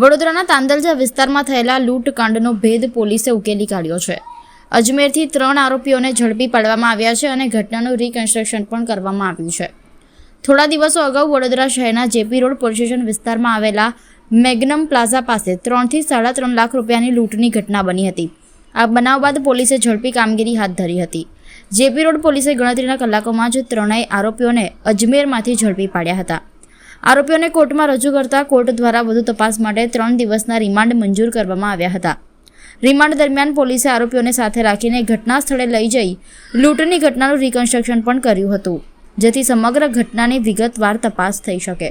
વડોદરાના તાંદલજા વિસ્તારમાં થયેલા લૂંટકાંડનો ભેદ પોલીસે ઉકેલી કાઢ્યો છે. અજમેરથી 3 આરોપીઓને ઝડપી પાડવામાં આવ્યા છે અને ઘટનાનું રિકન્સ્ટ્રક્શન પણ કરવામાં આવ્યું છે. થોડા દિવસો અગાઉ વડોદરા શહેરના જેપી રોડ પોલીસ સ્ટેશન વિસ્તારમાં આવેલા મેગ્નમ પ્લાઝા પાસે 3 થી 3.5 લાખ રૂપિયાની લૂંટની ઘટના બની હતી. આ બનાવ બાદ પોલીસે ઝડપી કામગીરી હાથ ધરી હતી. જેપી રોડ પોલીસે ગણતરીના કલાકોમાં જ 3 આરોપીઓને અજમેરમાંથી ઝડપી પાડ્યા હતા. આરોપીઓને કોર્ટમાં રજૂ કરતા કોર્ટ દ્વારા વધુ તપાસ માટે 3 દિવસના રિમાન્ડ મંજૂર કરવામાં આવ્યા હતા. રિમાન્ડ દરમિયાન પોલીસે આરોપીઓને સાથે રાખીને ઘટના સ્થળે લઈ જઈ લૂંટની ઘટનાનું રિકન્સ્ટ્રક્શન પણ કર્યું હતું, જેથી સમગ્ર ઘટનાની વિગતવાર તપાસ થઈ શકે.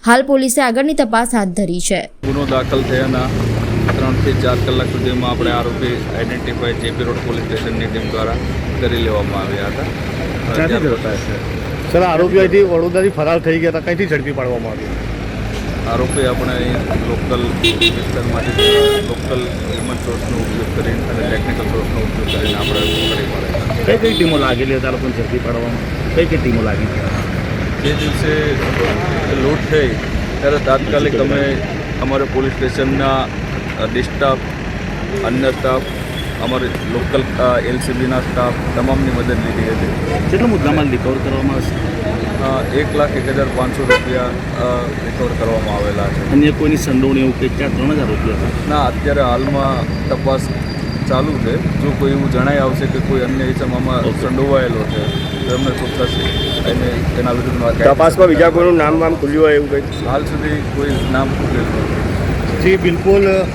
હાલ પોલીસે આગળની તપાસ હાથ ધરી છે. ગુનો દાખલ થયાના 3 થી 4 કલાક સુધીમાં આપણે આરોપી આઈડેન્ટિફાઈ જેપી રોડ પોલીસ સ્ટેશનની ટીમ દ્વારા કરી લેવામાં આવ્યા હતા. સર, આરોપીઓ અહીંથી વડોદરાથી ફરાર થઈ ગયા હતા, કંઈથી ઝડપી પાડવામાં આવ્યા? આરોપી આપણે લોકલ વિસ્તારમાંથી લોકલ હ્યુમન સોર્સનો ઉપયોગ કરીને અને ટેકનિકલ સોર્સનો ઉપયોગ કરીને આપણે પકડી પાડ્યા. કઈ ટીમો લાગેલી હતા લોકોને ઝડપી પાડવામાં? કઈ ટીમો લાગી? જે દિવસે લૂંટ થઈ ત્યારે તાત્કાલિક અમે અમારે પોલીસ સ્ટેશનના ડિસ્ટાફ, અન્ય સ્ટાફ, અમારે લોકલ એલસીબીના સ્ટાફ તમામની મદદ લીધી હતી. કેટલો મુદ્દામાલ રિકવર કરવામાં આવશે? 1,01,500 રૂપિયા રિકવર કરવામાં આવેલા છે. અન્ય કોઈની સંડોવણી એવું કંઈક? 3,000 રૂપિયા હતા? ના, અત્યારે હાલમાં તપાસ ચાલુ છે. જો કોઈ એવું જણાઈ આવશે કે કોઈ અન્ય ઇસમમાં સંડોવાયેલો છે તો એમને ચોક્કસ એને તેના વિરુદ્ધમાં તપાસમાં બીજા કોઈનું નામ ખુલ્યું હોય એવું કંઈક? હાલ સુધી કોઈ નામ ખુલેલું નથી. જી બિલકુલ.